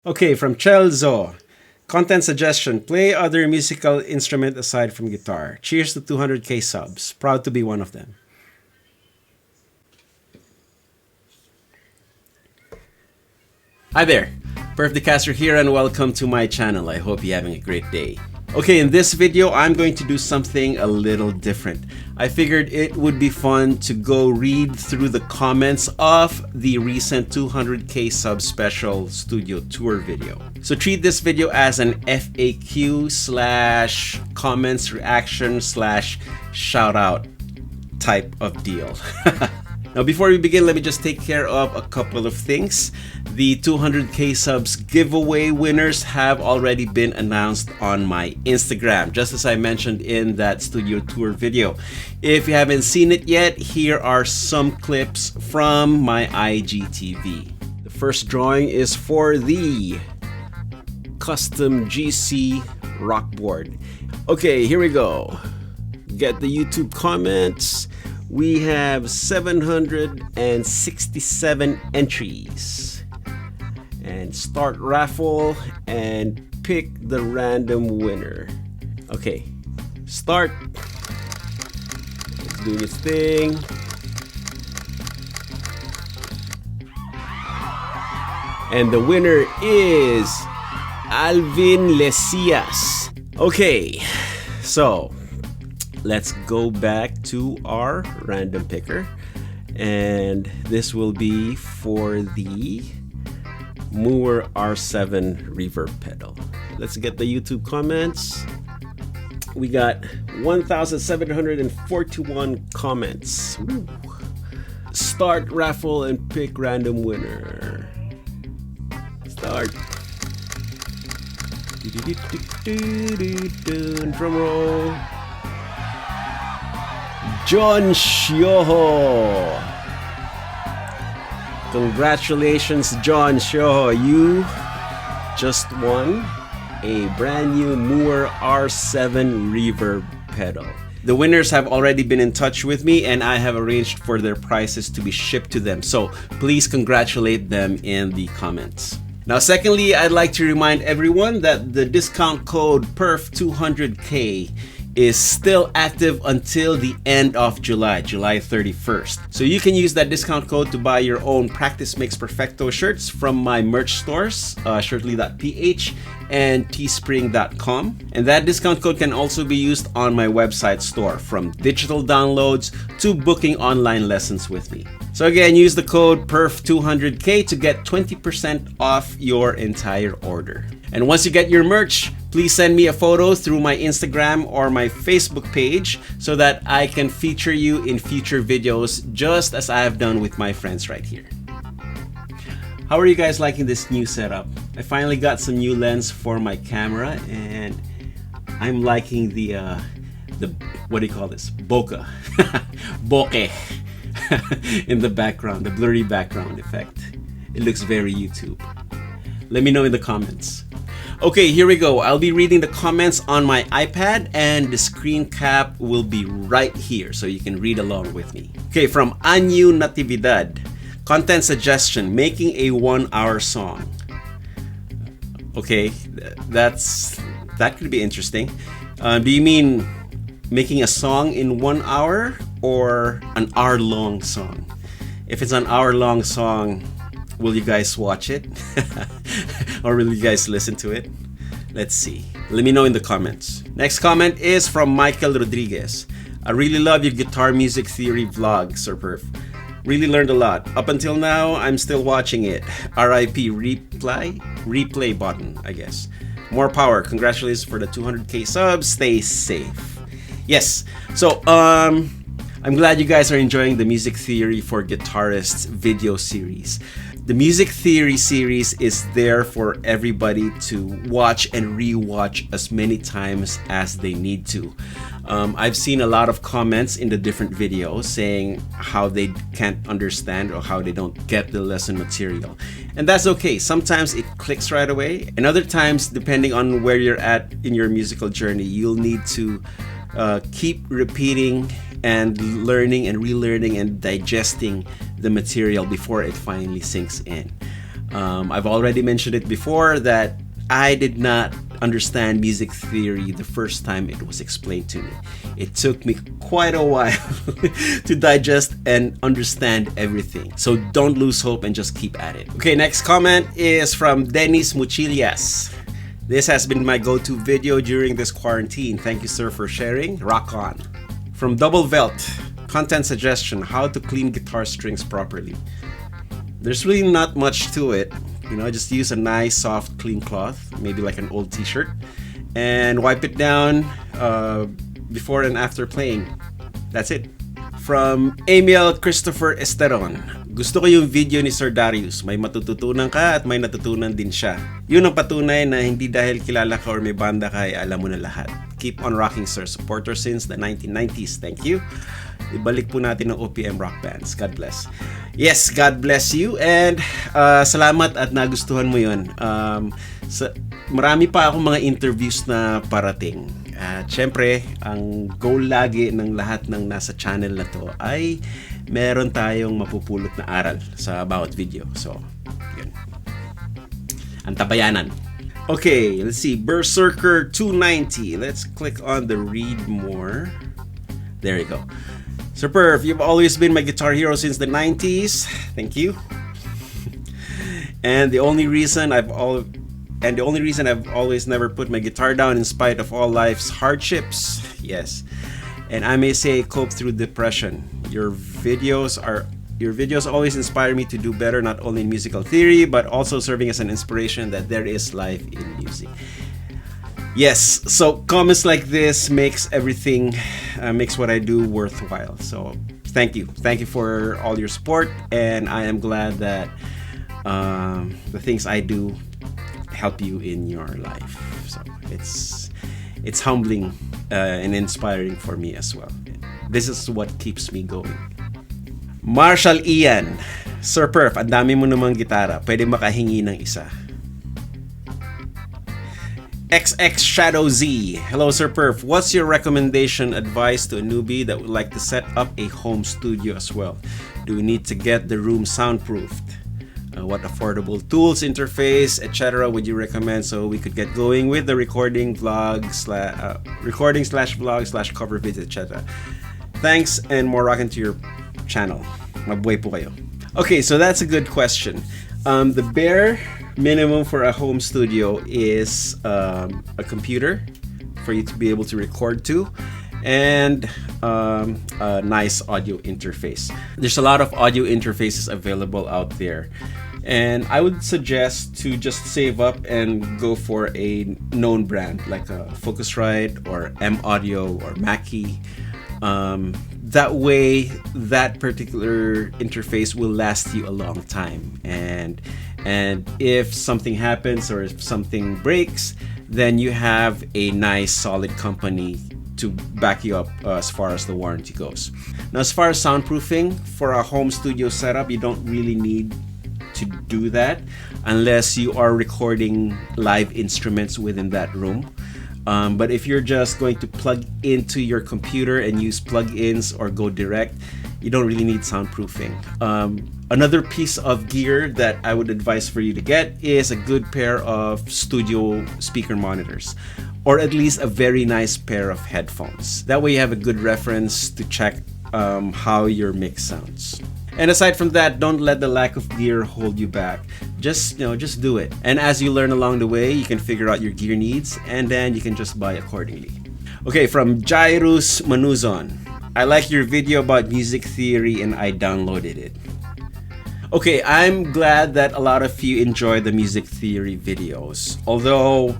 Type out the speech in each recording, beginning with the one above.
Okay, from Chelzo. Content suggestion: play other musical instrument aside from guitar. Cheers to 200k subs. Proud to be one of them. Hi there, Perfdicaster here and welcome to my channel. I hope you're having a great day. Okay, in this video, I'm going to do something a little different. I figured it would be fun to go read through the comments of the recent 200k sub special studio tour video. So treat this video as an FAQ slash comments reaction slash shout out type of deal. Now, before we begin, let me just take care of a couple of things. The 200k subs giveaway winners have already been announced on my Instagram, just as I mentioned in that studio tour video. If you haven't seen it yet, here are some clips from my IGTV. The first drawing is for the custom GC rock board. Okay, here we go. Get the YouTube comments. We have 767 entries. And start raffle and pick the random winner. Okay, start. Let's do this thing. And the winner is Alvin Lesias. Okay, so let's go back to our random picker, and this will be for the Moore R7 reverb pedal. Let's get the YouTube comments. We got 1,741 comments. Woo. Start raffle and pick random winner. Start. Drum roll. John Shioho. Congratulations, John Shioho. You just won a brand new Moore R7 reverb pedal. The winners have already been in touch with me and I have arranged for their prices to be shipped to them. So please congratulate them in the comments. Now, secondly, I'd like to remind everyone that the discount code PERF200K is still active until the end of July 31st. So you can use that discount code to buy your own Practice Makes Perfecto shirts from my merch stores, shirtly.ph and teespring.com. And that discount code can also be used on my website store, from digital downloads to booking online lessons with me. So again, use the code PERF200K to get 20% off your entire order. And once you get your merch, please send me a photo through my Instagram or my Facebook page so that I can feature you in future videos, just as I have done with my friends right here. How are you guys liking this new setup? I finally got some new lens for my camera and I'm liking the what do you call this? Bokeh. Bokeh in the background, the blurry background effect. It looks very YouTube. Let me know in the comments. Okay, here we go. I'll be reading the comments on my iPad and the screen cap will be right here so you can read along with me. Okay, from Anyu Natividad. Content suggestion: making a 1-hour song. Okay, that could be interesting. Do you mean making a song in 1 hour or an hour-long song? If it's an hour-long song, will you guys watch it? Or will you guys listen to it? Let's see. Let me know in the comments. Next comment is from Michael Rodriguez. I really love your guitar music theory vlog, Sir Perf. Really learned a lot. Up until now, I'm still watching it. RIP replay button, I guess. More power. Congratulations for the 200k subs. Stay safe. Yes. So, I'm glad you guys are enjoying the Music Theory for Guitarists video series. The Music Theory series is there for everybody to watch and re-watch as many times as they need to. I've seen a lot of comments in the different videos saying how they can't understand or how they don't get the lesson material. And that's okay. Sometimes it clicks right away. And other times, depending on where you're at in your musical journey, you'll need to keep repeating and learning and relearning and digesting the material before it finally sinks in. I've already mentioned it before that I did not understand music theory the first time it was explained to me. It took me quite a while to digest and understand everything. So don't lose hope and just keep at it. Okay, next comment is from Dennis Muchilias. This has been my go-to video during this quarantine. Thank you, sir, for sharing. Rock on. From Double Velt, content suggestion, how to clean guitar strings properly. There's really not much to it. You know, just use a nice soft clean cloth, maybe like an old t-shirt, and wipe it down before and after playing. That's it. From Emil Christopher Esteron, gusto ko yung video ni Sir Darius. May matututunan ka at may natutunan din siya. Yun ang patunay na hindi dahil kilala ka or may banda ka ay alam mo na lahat. Keep on rocking, sir. Supporter since the 1990s. Thank you. Ibalik po natin ng OPM rock bands. God bless. Yes, God bless you. And salamat at nagustuhan mo yun. Marami pa akong mga interviews na parating. At syempre, ang goal lagi ng lahat ng nasa channel na to ay meron tayong mapupulot na aral sa bawat video. So, yun. Antabayanan. Okay, let's see. Berserker 290. Let's click on the read more. There you go. Sir Perf, you've always been my guitar hero since the 90s. Thank you. And the only reason I've always never put my guitar down in spite of all life's hardships. Yes. And I may say cope through depression. Your videos always inspire me to do better, not only in musical theory, but also serving as an inspiration that there is life in music. Yes, so comments like this makes everything, makes what I do worthwhile. So thank you for all your support, and I am glad that the things I do help you in your life. So it's humbling and inspiring for me as well. This is what keeps me going. Marshall Ian, Sir Perf, ang dami mo namang gitara, pwede makahingi ng isa. XX Shadow Z. Hello, Sir Perf. What's your recommendation, advice to a newbie that would like to set up a home studio as well? Do we need to get the room soundproofed? What affordable tools, interface, etc. would you recommend so we could get going with the recording slash vlog slash cover vids, etc. Thanks and more rocking to your channel. Mabuhay po kayo. Okay, so that's a good question. The bare minimum for a home studio is a computer for you to be able to record to, and a nice audio interface. There's a lot of audio interfaces available out there, and I would suggest to just save up and go for a known brand like a Focusrite or M Audio or Mackie. That way, that particular interface will last you a long time, and if something happens or if something breaks, then you have a nice solid company to back you up as far as the warranty goes. Now, as far as soundproofing for a home studio setup, you don't really need to do that unless you are recording live instruments within that room. But if you're just going to plug into your computer and use plugins or go direct, you don't really need soundproofing. Another piece of gear that I would advise for you to get is a good pair of studio speaker monitors, or at least a very nice pair of headphones. That way you have a good reference to check how your mix sounds. And aside from that, don't let the lack of gear hold you back. Just do it. And as you learn along the way, you can figure out your gear needs, and then you can just buy accordingly. Okay, from Jairus Manuzon. I like your video about music theory and I downloaded it. Okay, I'm glad that a lot of you enjoy the music theory videos. Although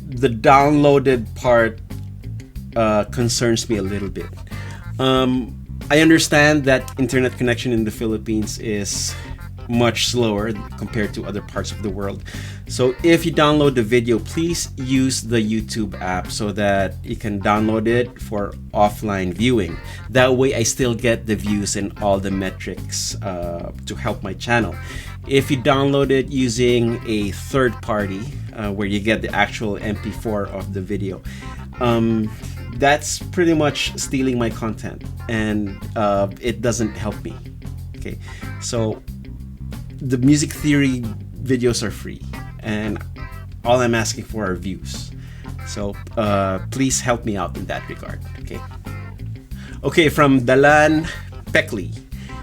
the downloaded part concerns me a little bit. I understand that internet connection in the Philippines is much slower compared to other parts of the world. So if you download the video, please use the YouTube app so that you can download it for offline viewing. That way I still get the views and all the metrics to help my channel. If you download it using a third party where you get the actual MP4 of the video, that's pretty much stealing my content, and it doesn't help me. Okay, so the music theory videos are free, and all I'm asking for are views. So please help me out in that regard. Okay, from Dalan Peckley.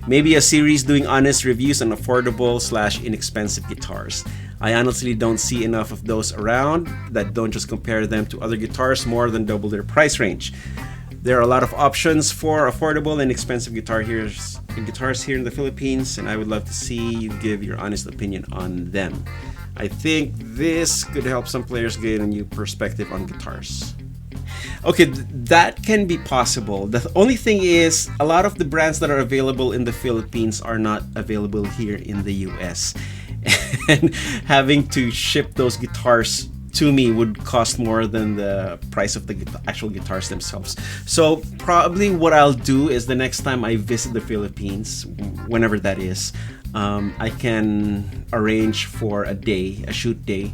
Maybe a series doing honest reviews on affordable / inexpensive guitars. I honestly don't see enough of those around that don't just compare them to other guitars more than double their price range. There are a lot of options for affordable and expensive guitars here in the Philippines, and I would love to see you give your honest opinion on them. I think this could help some players gain a new perspective on guitars. Okay, that can be possible. The only thing is, a lot of the brands that are available in the Philippines are not available here in the US. And having to ship those guitars to me would cost more than the price of the actual guitars themselves. So probably what I'll do is the next time I visit the Philippines, whenever that is, I can arrange for a shoot day,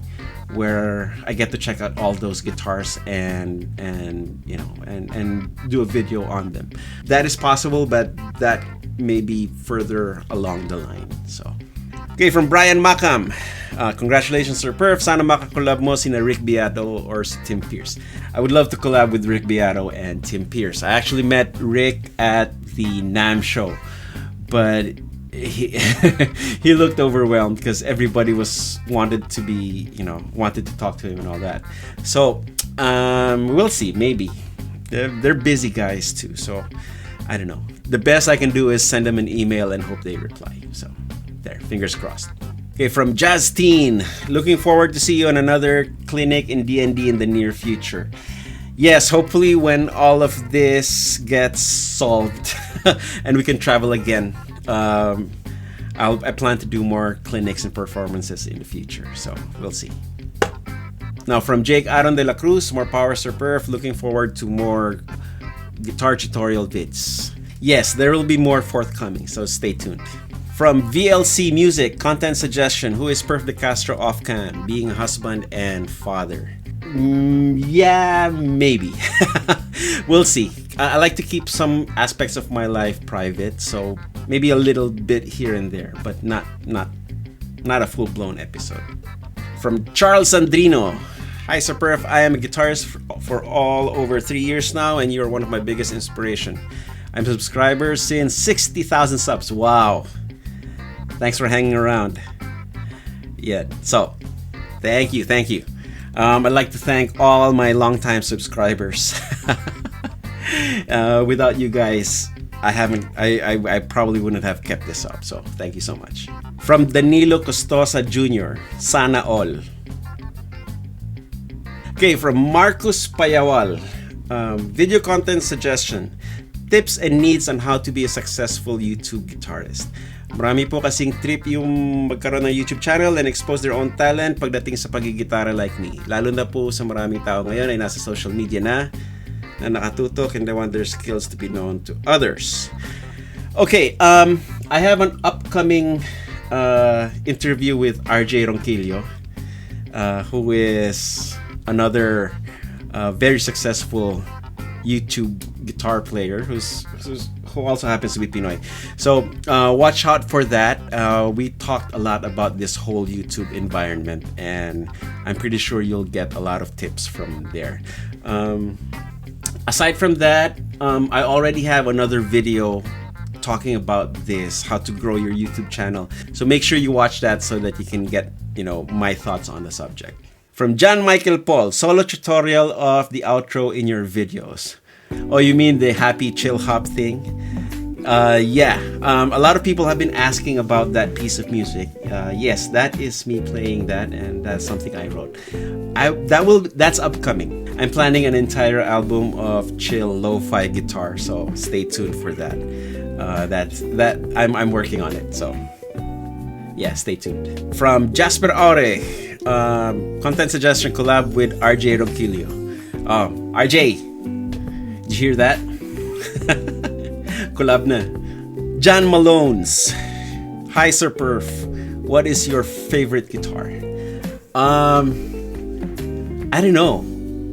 where I get to check out all those guitars and do a video on them. That is possible, but that may be further along the line. So, okay, from Brian Macam. Congratulations, Sir Perf. Sana makakolab mo sina Rick Beato or si Tim Pierce. I would love to collab with Rick Beato and Tim Pierce. I actually met Rick at the NAMM show, but he looked overwhelmed because everybody wanted to talk to him and all that. So we'll see. Maybe they're busy guys too, so I don't know. The best I can do is send them an email and hope they reply. So there, fingers crossed. Okay, from Jazz Teen. Looking forward to see you on another clinic in D&D in the near future. Yes, hopefully when all of this gets solved and we can travel again. I plan to do more clinics and performances in the future, so we'll see. Now, from Jake Aaron de la Cruz, more power, Sir Perf. Looking forward to more guitar tutorial vids. Yes, there will be more forthcoming, so stay tuned. From VLC Music, content suggestion: who is Perf de Castro off cam, being a husband and father? Yeah, maybe. We'll see. I like to keep some aspects of my life private, so maybe a little bit here and there, but not a full-blown episode. From Charles Sandrino. Hi, Sir Perf. I am a guitarist for all over 3 years now, and you are one of my biggest inspiration. I'm a subscriber since 60,000 subs. Wow. Thanks for hanging around. Yeah, so thank you. I'd like to thank all my longtime subscribers. Without you guys, I probably wouldn't have kept this up. So thank you so much. From Danilo Costosa Jr. Sana all. Okay, from Marcus Payawal. Video content suggestion: tips and needs on how to be a successful YouTube guitarist. Marami po kasing trip yung magkaroon ng YouTube channel and expose their own talent pagdating sa pagigitara like me. Lalo na po sa maraming tao ngayon ay nasa social media na nakatutok and they want their skills to be known to others. Okay, I have an upcoming interview with RJ Ronquillo, who is another very successful YouTube guitar player who also happens to be Pinoy. So watch out for that. We talked a lot about this whole YouTube environment, and I'm pretty sure you'll get a lot of tips from there. Aside from that, I already have another video talking about this, how to grow your YouTube channel. So make sure you watch that so that you can get, my thoughts on the subject. From John Michael Paul, solo tutorial of the outro in your videos. Oh, you mean the happy chill hop thing? Yeah, a lot of people have been asking about that piece of music. Yes, that is me playing that, and that's something I wrote. That's upcoming. I'm planning an entire album of chill lo-fi guitar, so stay tuned for that. I'm working on it, so yeah, stay tuned. From Jasper Aure, content suggestion: collab with RJ Ronquillo. RJ, did you hear that? Collab na. John Malones. Hi, Sir Perf. What is your favorite guitar? I don't know.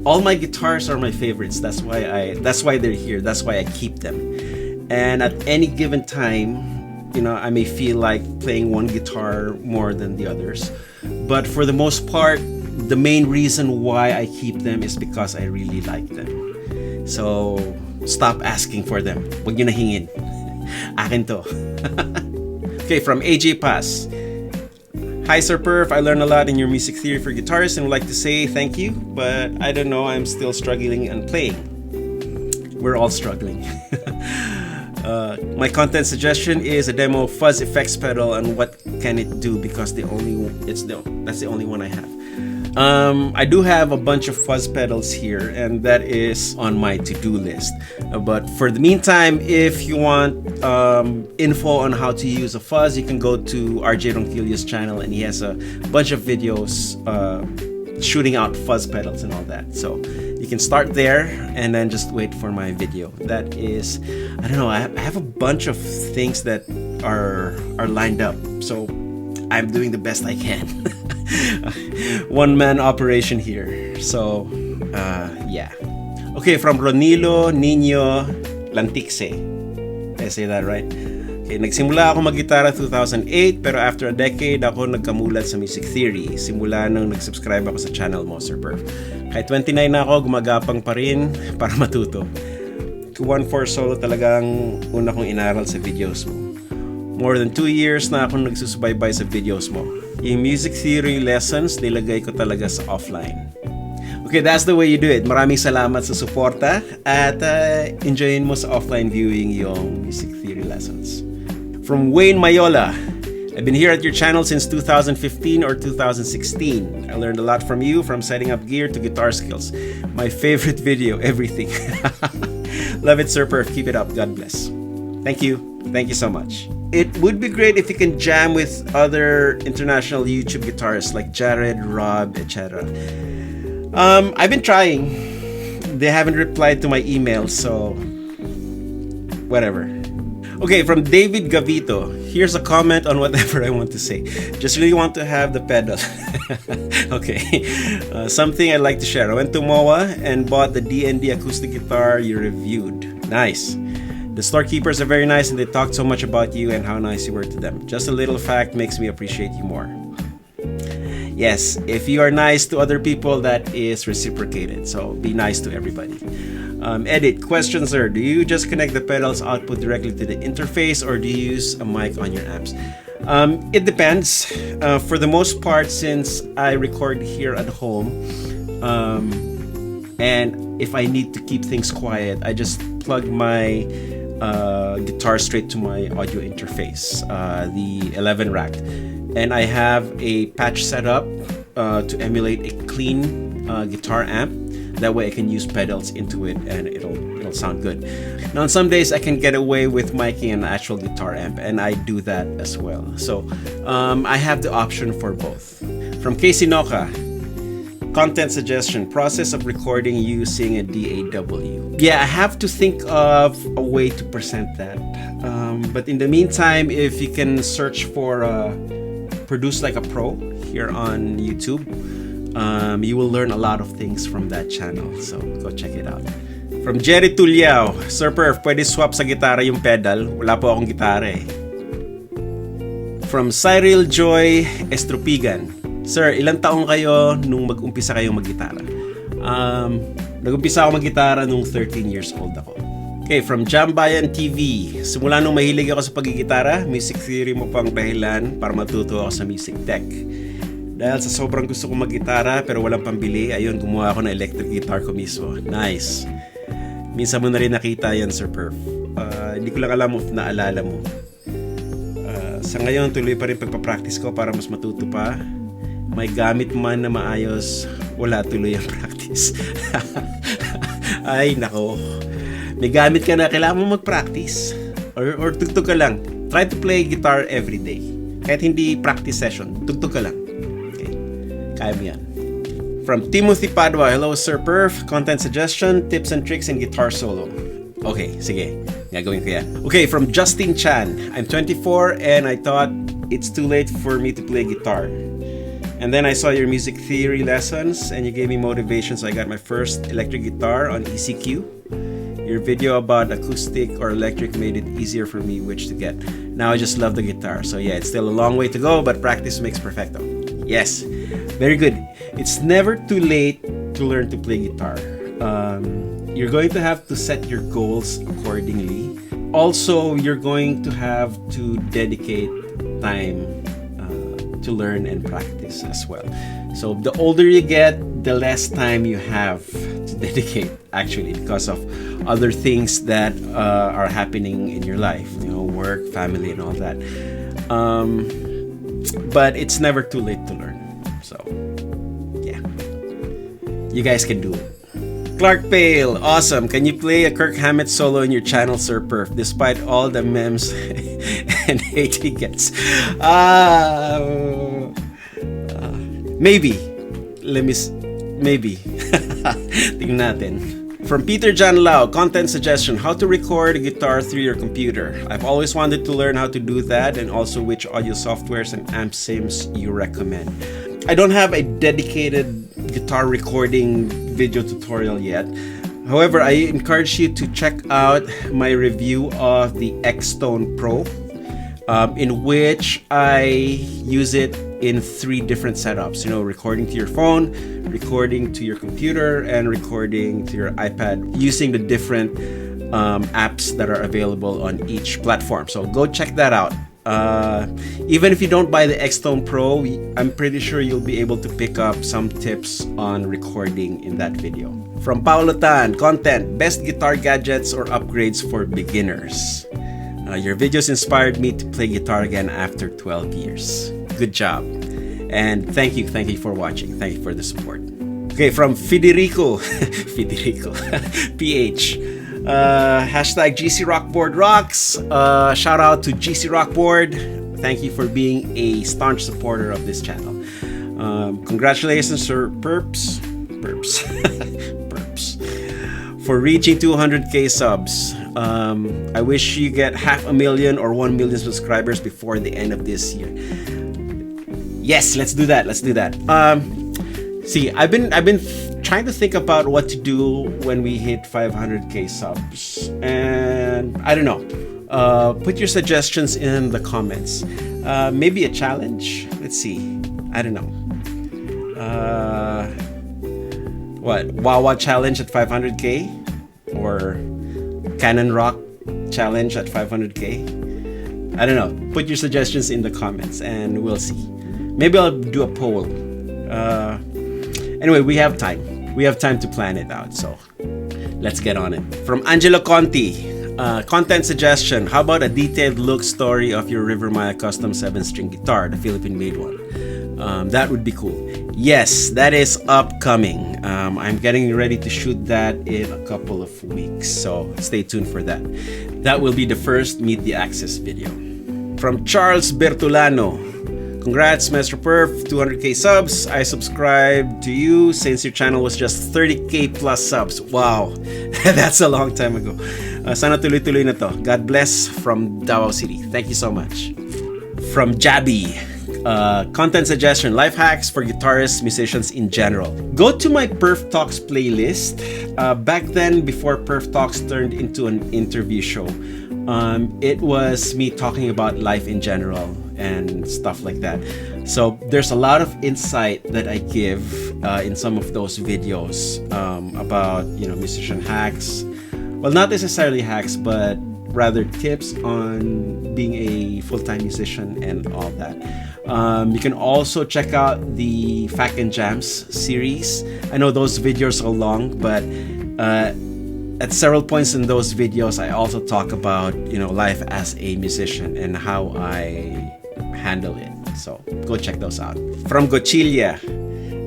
All my guitars are my favorites. That's why they're here. That's why I keep them. And at any given time, I may feel like playing one guitar more than the others. But for the most part, the main reason why I keep them is because I really like them. So, stop asking for them. Huwag nyo na hingin. Akin to. Okay, from AJ Paz. Hi Sir Perf, I learned a lot in your music theory for guitarists and would like to say thank you, but I don't know, I'm still struggling and playing. We're all struggling. My content suggestion is a demo fuzz effects pedal and what can it do, because that's the only one I have. I do have a bunch of fuzz pedals here, and that is on my to-do list. But for the meantime, if you want info on how to use a fuzz, you can go to RJ Ronquillo's channel, and he has a bunch of videos shooting out fuzz pedals and all that. So you can start there and then just wait for my video. That is, I don't know, I have a bunch of things that are lined up, so I'm doing the best I can. One-man operation here. So, yeah. Okay, from Ronilo Nino Lantixe. Did I say that right? Okay, nagsimula ako mag-gitara 2008, pero after a decade ako nagkamulat sa music theory. Simula nang nag-subscribe ako sa channel mo, Sir Perf. Kahit 29 na ako, gumagapang pa rin para matuto. 214 solo talagang una kong inaral sa videos mo. More than 2 years na akong nagsusubaybay sa videos mo. Yung music theory lessons, nilagay ko talaga sa offline. Okay, that's the way you do it. Maraming salamat sa suporta at enjoyin mo sa offline viewing yung music theory lessons. From Wayne Mayola, I've been here at your channel since 2015 or 2016. I learned a lot from you, from setting up gear to guitar skills. My favorite video, everything. Love it, Sir Perf. Keep it up. God bless. Thank you. Thank you so much. It would be great if you can jam with other international YouTube guitarists like Jared, Rob, etc. I've been trying. They haven't replied to my email, so whatever. Okay, from David Gavito. Here's a comment on whatever I want to say. Just really want to have the pedal. Okay. Something I'd like to share. I went to MOA and bought the D&D acoustic guitar you reviewed. Nice. The storekeepers are very nice and they talked so much about you and how nice you were to them. Just a little fact makes me appreciate you more. Yes, if you are nice to other people, that is reciprocated. So be nice to everybody. Edit, question sir, do you just connect the pedals output directly to the interface or do you use a mic on your amps? It depends. For the most part, since I record here at home, and if I need to keep things quiet, I just plug my guitar straight to my audio interface, the 11 rack, and I have a patch set up to emulate a clean guitar amp. That way I can use pedals into it and it'll sound good. Now on some days I can get away with miking an actual guitar amp, and I do that as well. So I have the option for both. From Casey Noka, content suggestion, process of recording using a DAW. Yeah, I have to think of a way to present that. But in the meantime, if you can search for Produce Like a Pro here on YouTube, you will learn a lot of things from that channel. So go check it out. From Jerry Tuliao, Sir Perf, pwede swap sa gitara yung pedal. Wala po akong gitara eh. From Cyril Joy Estropigan, Sir, ilang taong kayo nung mag-umpisa kayong mag-gitara? Nag-umpisa ako mag-gitara nung 13 years old ako. Okay, from Jambayan TV. Simula nung mahilig ako sa pagigitara, music theory mo pang dahilan para matuto ako sa music tech. Dahil sa sobrang gusto kong mag-gitara pero walang pambili, ayun, gumawa ako ng electric guitar ko mismo. Nice. Minsan mo na rin nakita yan, Sir Perf. Hindi ko lang alam if naalala mo. Sa ngayon, tuloy pa rin pagpapractice ko para mas matuto pa. May gamit man na maayos, wala tuloy ang practice. Ay, nako. May gamit ka na, kailangan mo mag-practice. Or tugtog ka lang. Try to play guitar every day. Kahit hindi practice session, tugtog ka lang. Okay? Kaya mo yan. From Timothy Padua, hello Sir Perf. Content suggestion, tips and tricks in guitar solo. Okay, sige. Gagawin ko yan. Okay, from Justin Chan. I'm 24 and I thought it's too late for me to play guitar. And then I saw your music theory lessons and you gave me motivation, so I got my first electric guitar on ECQ. Your video about acoustic or electric made it easier for me which to get. Now I just love the guitar. So yeah, it's still a long way to go, but practice makes perfecto. Yes, very good. It's never too late to learn to play guitar. You're going to have to set your goals accordingly. Also, you're going to have to dedicate time to learn and practice as well. So the older you get, the less time you have to dedicate, actually, because of other things that are happening in your life, work, family, and all that. But it's never too late to learn. So yeah, you guys can do it. Clark Pale, awesome. Can you play a Kirk Hammett solo in your channel, Sir Perf, despite all the memes and hate he gets? Maybe. Maybe. Tingnan natin. From Peter John Lau, content suggestion, how to record a guitar through your computer. I've always wanted to learn how to do that, and also which audio softwares and amp sims you recommend. I don't have a dedicated guitar recording video tutorial yet. However, I encourage you to check out my review of the X-Tone Pro, in which I use it in 3 different setups. Recording to your phone, recording to your computer, and recording to your iPad using the different apps that are available on each platform. So go check that out. Even if you don't buy the X-Tone Pro, I'm pretty sure you'll be able to pick up some tips on recording in that video. From Paolo Tan, content, best guitar gadgets or upgrades for beginners. Your videos inspired me to play guitar again after 12 years. Good job. And thank you for watching. Thank you for the support. Okay, from Federico, PH. Hashtag GC Rockboard rocks. Shout out to GC Rockboard. Thank you for being a staunch supporter of this channel. Congratulations, Sir Perps, for reaching 200k subs. I wish you get 500,000 or 1 million subscribers before the end of this year. Yes, let's do that. See, I've been trying to think about what to do when we hit 500k subs, and I don't know. Put your suggestions in the comments. Maybe a challenge. Let's see. I don't know. What, Wawa challenge at 500k or Canon Rock challenge at 500k? I don't know. Put your suggestions in the comments and we'll see. Maybe I'll do a poll. Anyway, we have time. We have time to plan it out, so let's get on it. From Angelo Conti, content suggestion. How about a detailed look story of your River Maya custom 7-string guitar, the Philippine-made one? That would be cool. Yes, that is upcoming. I'm getting ready to shoot that in a couple of weeks, so stay tuned for that. That will be the first Meet the Access video. From Charles Bertolano, congrats, Mr. Perf, 200k subs. I subscribed to you since your channel was just 30k plus subs. Wow, that's a long time ago. Sana tuloy-tuloy na to. God bless from Davao City. Thank you so much. From Jabby, content suggestion, life hacks for guitarists, musicians in general. Go to my Perf Talks playlist. Back then, before Perf Talks turned into an interview show, it was me talking about life in general and stuff like that. So there's a lot of insight that I give in some of those videos about musician hacks. Well, not necessarily hacks, but rather tips on being a full-time musician and all that. You can also check out the Fact and Jams series. I know those videos are long, but at several points in those videos, I also talk about life as a musician and how I handle it. So go check those out. From Gochilia,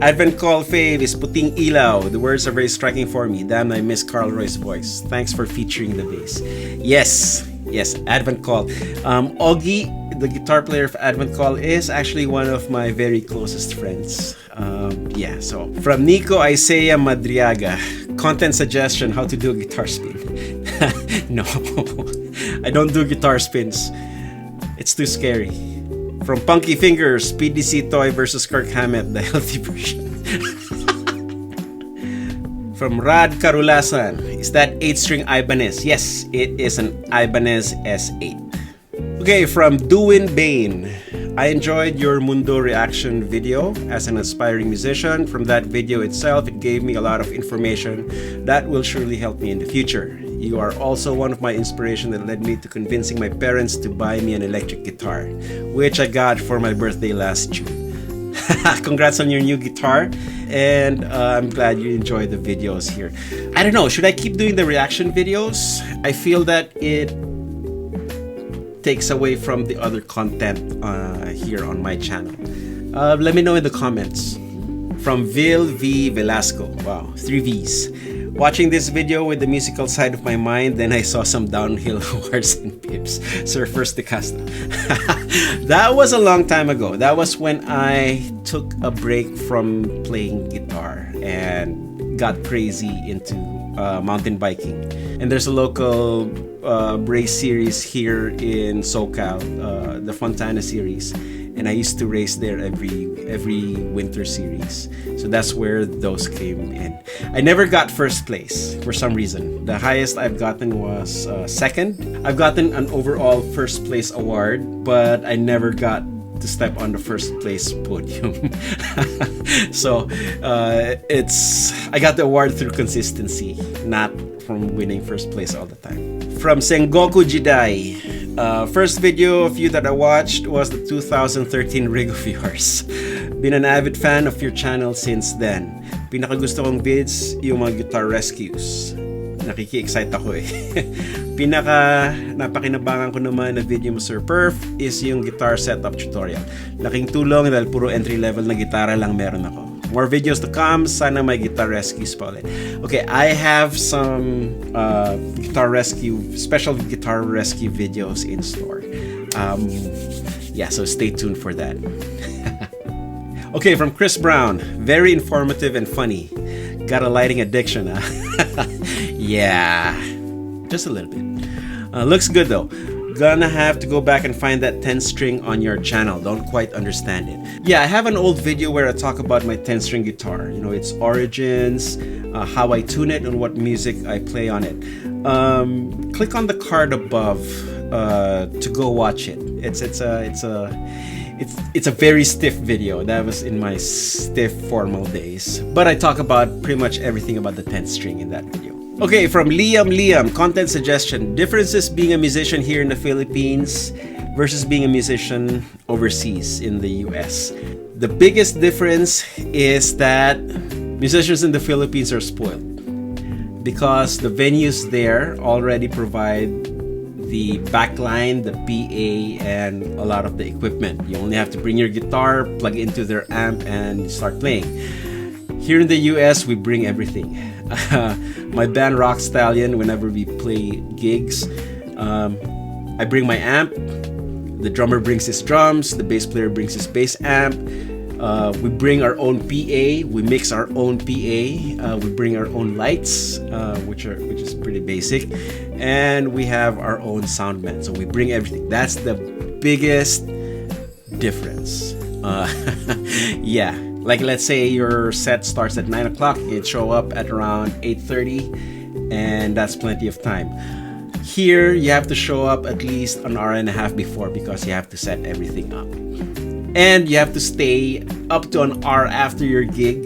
Advent Call fave is Puting Ilaw. The words are very striking for me. Damn, I miss Carl Roy's voice. Thanks for featuring the bass. Yes, Advent Call. Augie, the guitar player of Advent Call, is actually one of my very closest friends. So from Nico Isaiah Madriaga, content suggestion, how to do a guitar spin. No, I don't do guitar spins. It's too scary. From Punky Fingers, PDC Toy versus Kirk Hammett, the healthy version. From Rad Karulasan, is that 8-string Ibanez? Yes, it is an Ibanez S8. Okay, from Duin Bain. I enjoyed your Mundo reaction video as an aspiring musician. From that video itself, it gave me a lot of information that will surely help me in the future. You are also one of my inspiration that led me to convincing my parents to buy me an electric guitar, which I got for my birthday last June. Congrats on your new guitar, and I'm glad you enjoyed the videos here. I don't know, should I keep doing the reaction videos? I feel that it takes away from the other content here on my channel. Let me know in the comments. From Vil V Velasco, wow, 3 V's. Watching this video with the musical side of my mind, then I saw some downhill wars and pips. Surfers de Casta. That was a long time ago. That was when I took a break from playing guitar and got crazy into mountain biking. And there's a local race series here in SoCal, the Fontana series. And I used to race there every winter series. So that's where those came in. I never got first place for some reason. The highest I've gotten was second. I've gotten an overall first place award, but I never got to step on the first place podium. So I got the award through consistency, not from winning first place all the time. From Sengoku Jidai. First video of you that I watched was the 2013 rig of yours. Been an avid fan of your channel since then. Pinakagusto kong vids yung mga guitar rescues. Nakiki-excite ako eh. Napakinabangan ko naman na video mo, Sir Perf, is yung guitar setup tutorial. Laking tulong dahil puro entry level na gitara lang meron ako. More videos to come. Sana may guitar rescues pa ulit. Okay, I have some special guitar rescue videos in store. Yeah, so stay tuned for that. Okay, from Chris Brown. Very informative and funny. Got a lighting addiction, huh? Yeah, just a little bit. Looks good though. Gonna have to go back and find that 10-string on your channel. Don't quite understand it. Yeah, I have an old video where I talk about my 10-string guitar. You know, its origins, how I tune it, and what music I play on it. Click on the card above to go watch it. It's a very stiff video. That was in my stiff formal days. But I talk about pretty much everything about the 10th string in that video. Okay, from Liam, content suggestion. Differences being a musician here in the Philippines versus being a musician overseas in the US. The biggest difference is that musicians in the Philippines are spoiled because the venues there already provide the backline, the PA, and a lot of the equipment. You only have to bring your guitar, plug into their amp, and start playing. Here in the US, we bring everything. My band Rock Stallion, whenever we play gigs, I bring my amp, the drummer brings his drums, the bass player brings his bass amp, we bring our own PA, we mix our own PA, we bring our own lights, which is pretty basic, and we have our own sound man. So we bring everything. That's the biggest difference. Yeah. Like, let's say your set starts at 9 o'clock, you'd show up at around 8:30, and that's plenty of time. Here, you have to show up at least an hour and a half before because you have to set everything up. And you have to stay up to an hour after your gig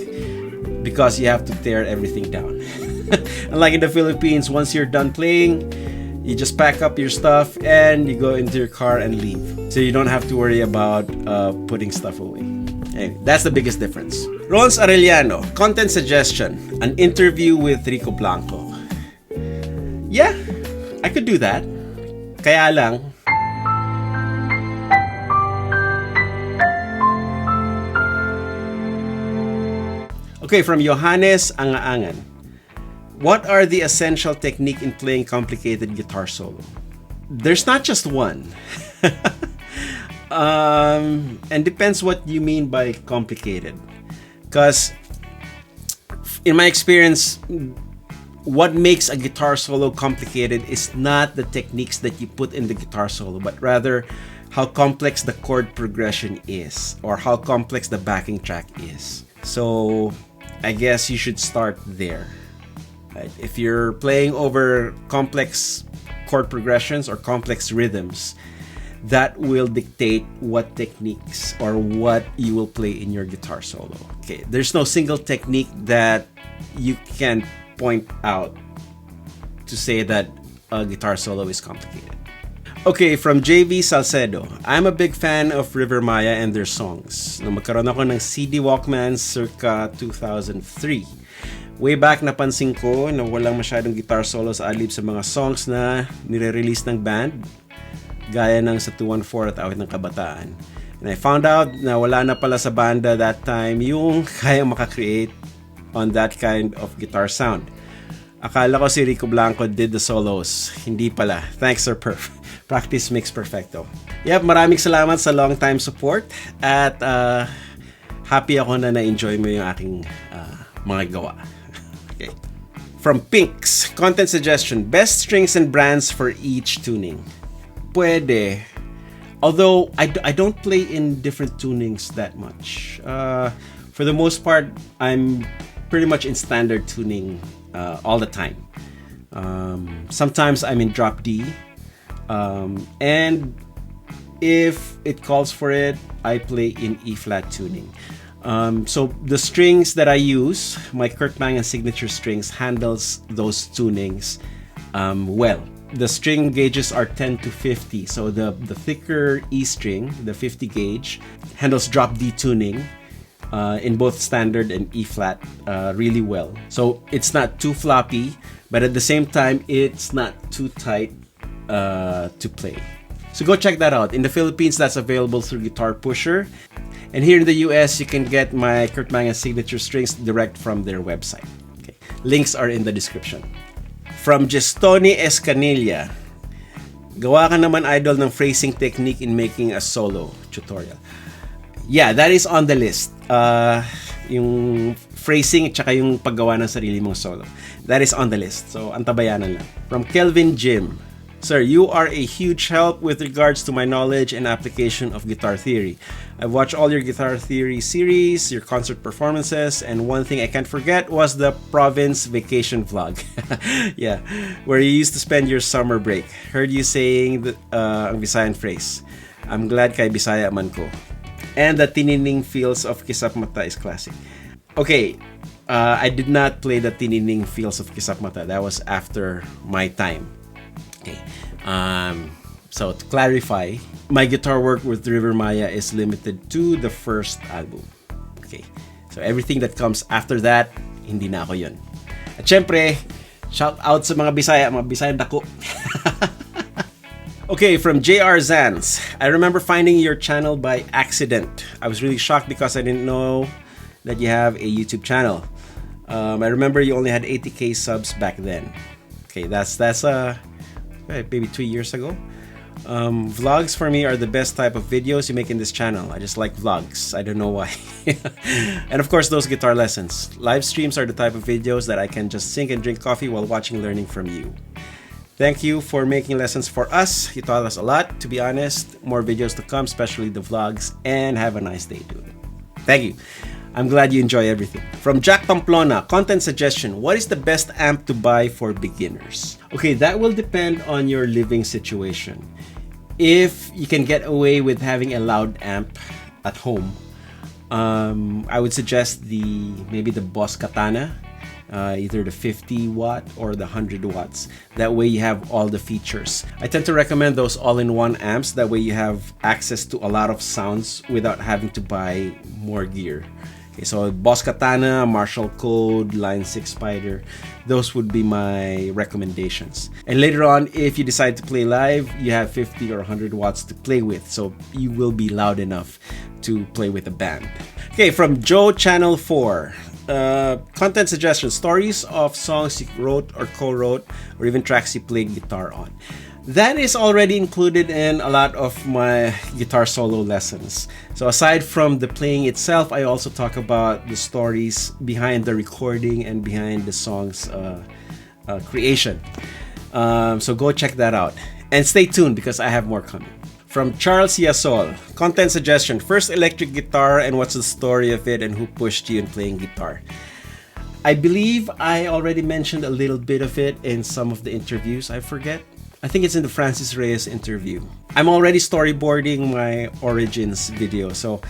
because you have to tear everything down. Unlike in the Philippines, once you're done playing, you just pack up your stuff and you go into your car and leave. So you don't have to worry about putting stuff away. Anyway, that's the biggest difference. Rons Arellano, content suggestion. An interview with Rico Blanco. Yeah, I could do that. Kaya lang, okay, from Johannes Angaangan. What are the essential technique in playing complicated guitar solo? There's not just one. And depends what you mean by complicated. Because in my experience, what makes a guitar solo complicated is not the techniques that you put in the guitar solo, but rather how complex the chord progression is or how complex the backing track is. So I guess you should start there. Right? If you're playing over complex chord progressions or complex rhythms, that will dictate what techniques or what you will play in your guitar solo. Okay, there's no single technique that you can point out to say that a guitar solo is complicated. Okay, from JV Salcedo, I'm a big fan of River Maya and their songs. Nung magkaroon ako ng CD Walkman circa 2003. Way back napansin ko na walang masyadong guitar solo sa adlib sa mga songs na nire-release ng band, gaya ng sa 214 at Awit ng Kabataan. And I found out na wala na pala sa banda that time yung kaya makakreate on that kind of guitar sound. Akala ko si Rico Blanco did the solos. Hindi pala. Thanks, Sir Perf. Practice makes perfecto. Yep, maraming salamat sa long time support at happy ako na na-enjoy mo yung aking mga gawa. Okay. From Pinks, content suggestion, best strings and brands for each tuning. Pwede. Although I don't play in different tunings that much. For the most part, I'm pretty much in standard tuning all the time. Sometimes I'm in drop D. And if it calls for it, I play in E flat tuning. So the strings that I use, my Kurt Mangan signature strings, handles those tunings well. The string gauges are 10 to 50, so the thicker E string, the 50 gauge, handles drop D tuning in both standard and E flat really well. So it's not too floppy, but at the same time, it's not too tight to play. So go check that out. In the Philippines, that's available through Guitar Pusher. And here in the US, you can get my Kurt Mangan signature strings direct from their website. Okay. Links are in the description. From Gestoni Escanilla, gawa ka naman idol ng phrasing technique in making a solo tutorial. Yeah, that is on the list. Yung phrasing at saka yung paggawa ng sarili mong solo. That is on the list. So, antabayanan lang. From Kelvin Jim, Sir, you are a huge help with regards to my knowledge and application of guitar theory. I've watched all your guitar theory series, your concert performances, and one thing I can't forget was the province vacation vlog. Yeah, where you used to spend your summer break. Heard you saying the Visayan phrase. I'm glad kay Bisaya man ko. And the tinining feels of Kisap Mata is classic. Okay, I did not play the tinining feels of Kisap Mata. That was after my time. Okay. So to clarify, my guitar work with River Maya is limited to the first album. Okay. So everything that comes after that, hindi na ako yun. At syempre, shout out sa mga Bisaya dako. Okay, from JR Zans. I remember finding your channel by accident. I was really shocked because I didn't know that you have a YouTube channel. I remember you only had 80k subs back then. Okay, that's maybe 2 years ago. Vlogs for me are the best type of videos you make in this channel. I just like vlogs. I don't know why. And of course, those guitar lessons. Live streams are the type of videos that I can just sing and drink coffee while watching, learning from you. Thank you for making lessons for us. You taught us a lot, to be honest. More videos to come, especially the vlogs. And have a nice day, dude. Thank you. I'm glad you enjoy everything. From Jack Pamplona, content suggestion. What is the best amp to buy for beginners? Okay, that will depend on your living situation. If you can get away with having a loud amp at home, I would suggest maybe the Boss Katana, either the 50 watt or the 100 watts. That way you have all the features. I tend to recommend those all-in-one amps. That way you have access to a lot of sounds without having to buy more gear. Okay, so Boss Katana, Marshall Code, Line 6 Spider, those would be my recommendations. And later on, if you decide to play live, you have 50 or 100 watts to play with, so you will be loud enough to play with a band. Okay, from Joe Channel 4. Content suggestions, stories of songs you wrote or co-wrote, or even tracks you played guitar on. That is already included in a lot of my guitar solo lessons. So aside from the playing itself, I also talk about the stories behind the recording and behind the song's creation. So go check that out. And stay tuned because I have more coming. From Charles Yasol, content suggestion, first electric guitar and what's the story of it and who pushed you in playing guitar? I believe I already mentioned a little bit of it in some of the interviews. I forget. I think it's in the Francis Reyes interview. I'm already storyboarding my Origins video, so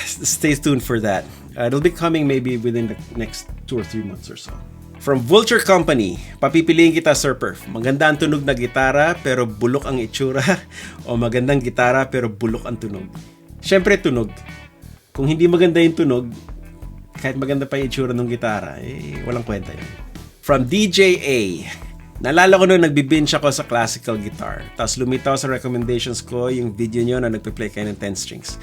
stay tuned for that. It'll be coming maybe within the next 2 or 3 months or so. From Vulture Company, papipiliin kita, Sir Perf. Maganda ang tunog na gitara pero bulok ang itsura o magandang gitara pero bulok ang tunog? Siyempre tunog. Kung hindi maganda yung tunog, kahit maganda pa yung itsura ng gitara, walang kwenta yun. From DJA, naalala ko nung nagbi-binge ako sa classical guitar. Tapos lumitaw sa recommendations ko yung video nyo na nagpe-play kayo ng 10 strings.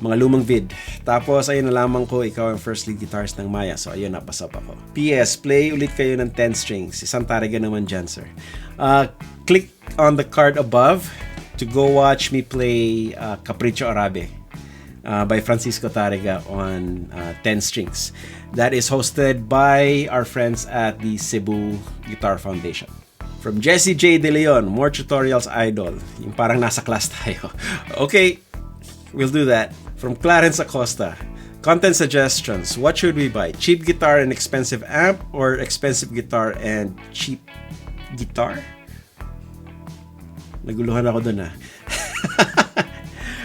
Mga lumang vid. Tapos ayun nalaman ko ikaw ang first lead guitarist ng Maya. So ayun, napasap ako. PS, play ulit kayo ng 10 strings. Isang tariga naman dyan, sir. Click on the card above to go watch me play Capriccio Arabe by Francisco Tariga on 10 strings. That is hosted by our friends at the Cebu Guitar Foundation. From Jesse J. De Leon, more tutorials idol. Yung parang nasa class tayo. Okay, we'll do that. From Clarence Acosta, content suggestions. What should we buy? Cheap guitar and expensive amp, or expensive guitar and cheap guitar? Naguluhan ako dun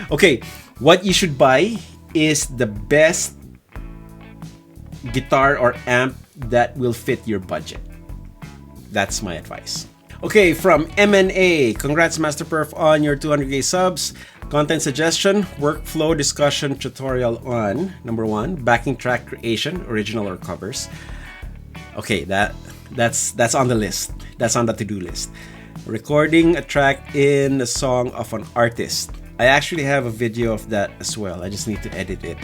Okay, what you should buy is the best guitar or amp that will fit your budget. That's my advice. Okay, from MNA, congrats Master Perf on your 200k subs. Content suggestion, workflow discussion tutorial on number 1, backing track creation, original or covers. Okay, that's on the list. That's on the to-do list. Recording a track in a song of an artist. I actually have a video of that as well. I just need to edit it.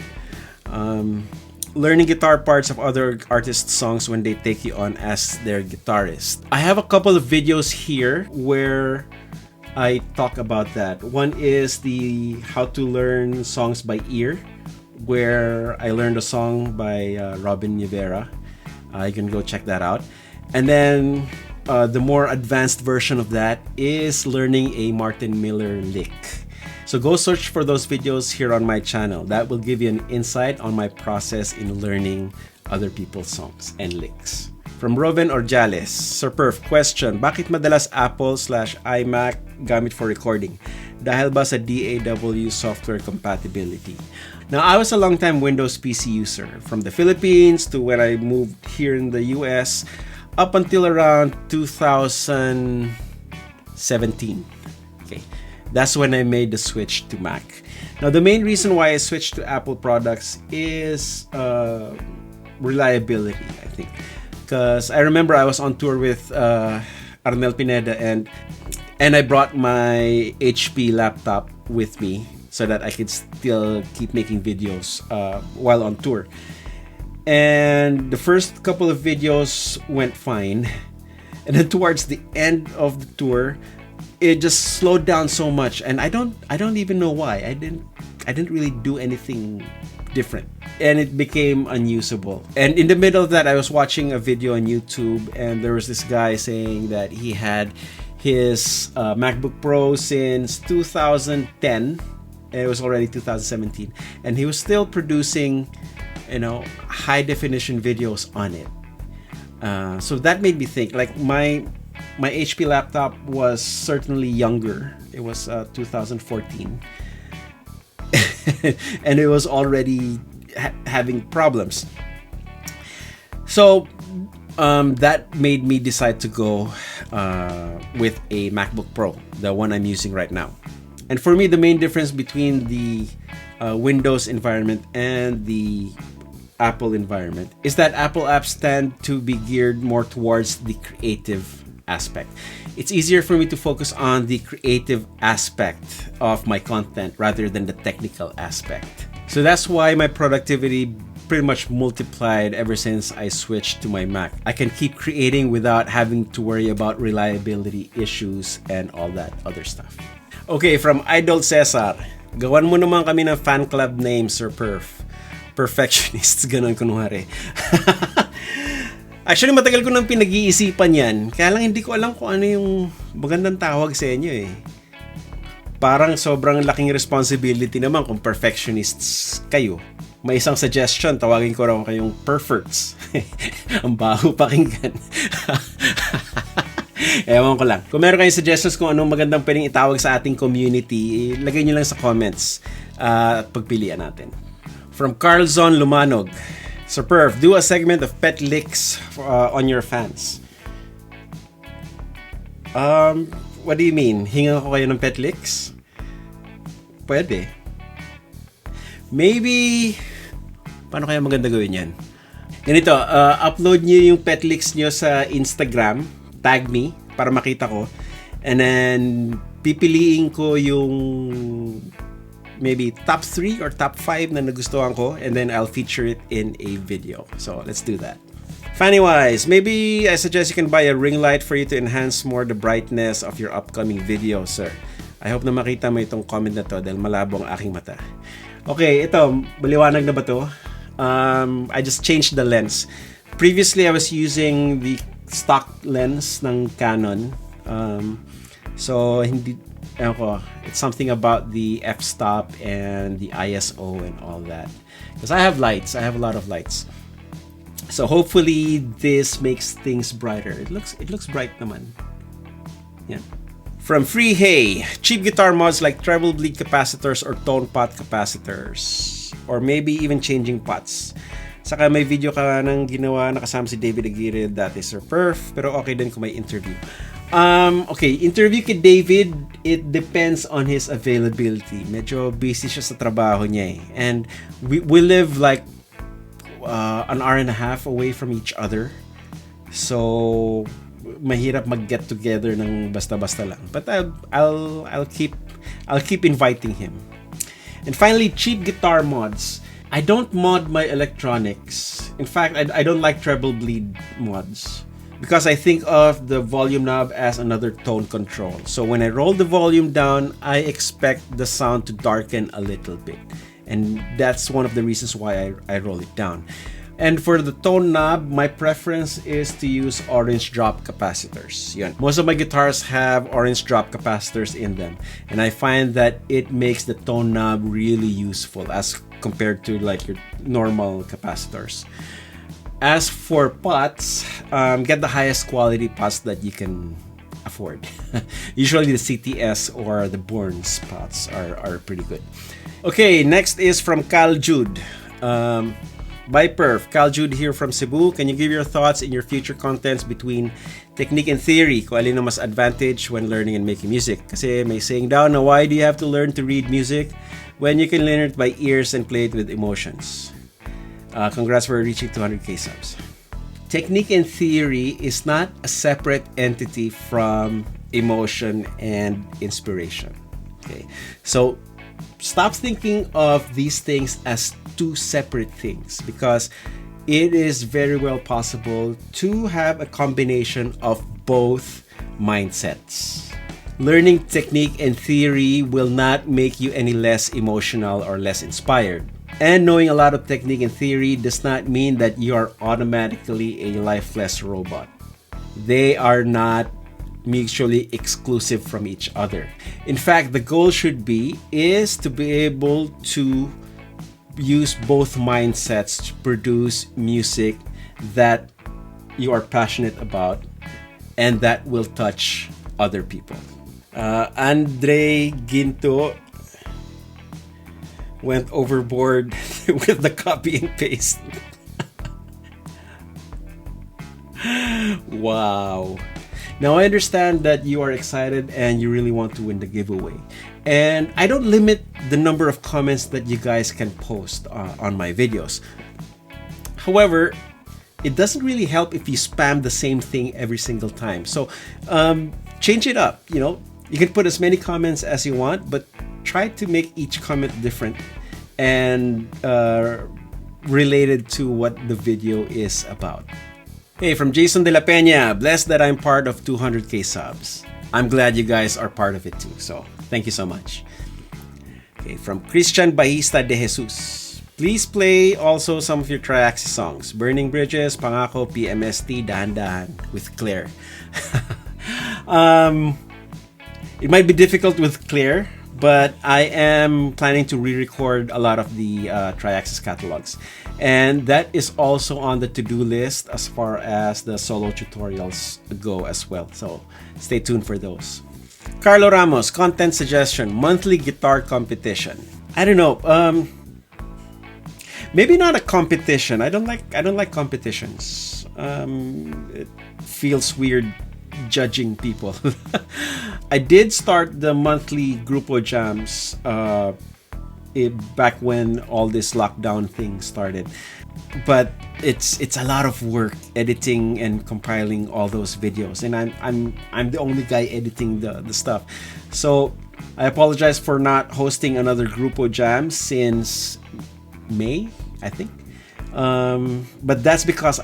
Learning guitar parts of other artists' songs when they take you on as their guitarist. I have a couple of videos here where I talk about that. One is the how to learn songs by ear, where I learned a song by Robin Rivera. You can go check that out. And then the more advanced version of that is learning a Martin Miller lick. So go search for those videos here on my channel. That will give you an insight on my process in learning other people's songs and licks. From Roven Orjales, Sir Perf, question, bakit madalas Apple/iMac gamit for recording? Dahil ba sa DAW software compatibility? Now, I was a long-time Windows PC user from the Philippines to when I moved here in the US up until around 2017. Okay, that's when I made the switch to Mac. Now, the main reason why I switched to Apple products is reliability, I think. Because I remember I was on tour with Arnel Pineda and I brought my HP laptop with me so that I could still keep making videos while on tour. And the first couple of videos went fine, and then towards the end of the tour, it just slowed down so much, and I don't even know why. I didn't really do anything different, and it became unusable. And in the middle of that, I was watching a video on YouTube, and there was this guy saying that he had his MacBook Pro since 2010. It was already 2017, and he was still producing, high definition videos on it. So that made me think, like my HP laptop was certainly younger. It was 2014. And it was already having problems. So that made me decide to go with a MacBook Pro, the one I'm using right now. And for me, the main difference between the Windows environment and the Apple environment is that Apple apps tend to be geared more towards the creative aspect. It's easier for me to focus on the creative aspect of my content rather than the technical aspect. So that's why my productivity pretty much multiplied ever since I switched to my Mac. I can keep creating without having to worry about reliability issues and all that other stuff. Okay, from Idol Cesar, gawan mo naman kami ng fan club name, Sir Perf. Perfectionists, ganun kunwari. Actually, matagal ko nang pinag-iisipan yan. Kaya lang hindi ko alam kung ano yung magandang tawag sa inyo eh. Parang sobrang laking responsibility naman kung perfectionists kayo. may isang suggestion, tawagin ko raw kayong perverts. Ang baho pakinggan. Ewan ko lang. Kung meron kayong suggestions kung anong magandang pwedeng itawag sa ating community, lagay nyo lang sa comments at pagpilian natin. From Carlzon Lumanog, Sir Perf, do a segment of pet licks on your fans. What do you mean? Hingan ko kayo ng pet licks? Pwede. Maybe, paano kaya maganda gawin yan? Ganito, upload nyo yung pet licks nyo sa Instagram, tag me, para makita ko, and then pipiliin ko yung maybe top 3 or top 5 na nagustuhan ko, and then I'll feature it in a video. So let's do that. Funny-wise, maybe I suggest you can buy a ring light for you to enhance more the brightness of your upcoming video, sir. I hope na makita mo itong comment na to dahil malabo ang aking mata. Okay, ito, maliwanag na ba to? I just changed the lens. Previously, I was using the stock lens ng Canon. So, hindi, it's something about the f-stop and the ISO and all that. Because I have lights. I have a lot of lights. So hopefully this makes things brighter. It looks bright naman. Yeah. From Free Hey, cheap guitar mods like treble bleed capacitors or tone pot capacitors, or maybe even changing pots. Saka may video ka nang ginawa na kasama si David Aguirre, that is Sir Perf, pero okay din kung may interview. Okay, interview kay David, it depends on his availability. Medyo busy siya sa trabaho niya eh. And we live like an hour and a half away from each other. So mahirap mag-get together ng basta-basta lang. But I'll keep inviting him. And finally, cheap guitar mods. I don't mod my electronics. In fact, I don't like treble bleed mods because I think of the volume knob as another tone control. So when I roll the volume down, I expect the sound to darken a little bit. And that's one of the reasons why I roll it down. And for the tone knob, my preference is to use orange drop capacitors. Yun. Most of my guitars have orange drop capacitors in them. And I find that it makes the tone knob really useful as compared to like your normal capacitors. As for pots, get the highest quality pots that you can afford. Usually the CTS or the Bournes pots are pretty good. Okay, next is from Cal Jude. Bye Perf, Cal Jude here from Cebu. Can you give your thoughts in your future contents between technique and theory? Kung alin ang mas advantage when learning and making music? Kasi may saying down na why do you have to learn to read music when you can learn it by ears and play it with emotions? Congrats for reaching 200k subs. Technique and theory is not a separate entity from emotion and inspiration. Okay, so stop thinking of these things as two separate things because it is very well possible to have a combination of both mindsets. Learning technique and theory will not make you any less emotional or less inspired. And knowing a lot of technique and theory does not mean that you are automatically a lifeless robot. They are not mutually exclusive from each other. In fact, the goal should be to be able to use both mindsets to produce music that you are passionate about and that will touch other people. Andre Ginto went overboard with the copy and paste. Wow. Now I understand that you are excited and you really want to win the giveaway. And I don't limit the number of comments that you guys can post on my videos. However, it doesn't really help if you spam the same thing every single time. So change it up. You know, you can put as many comments as you want, but try to make each comment different and related to what the video is about. Hey, from Jason De La Peña, blessed that I'm part of 200k subs. I'm glad you guys are part of it too, so thank you so much. Okay, from Christian Bahista de Jesus, please play also some of your Triaxis songs. Burning Bridges, Pangako, PMST, Dahan Dahan with Claire. It might be difficult with Claire, But I am planning to re-record a lot of the Triaxis catalogs. And that is also on the to-do list as far as the solo tutorials go as well. So stay tuned for those. Carlo Ramos, content suggestion, monthly guitar competition. I don't know. Maybe not a competition. I don't like competitions. It feels weird judging people. I did start the monthly Grupo Jams back when all this lockdown thing started, but it's a lot of work editing and compiling all those videos, and I'm the only guy editing the stuff. So I apologize for not hosting another Grupo Jam since May, I think. But that's because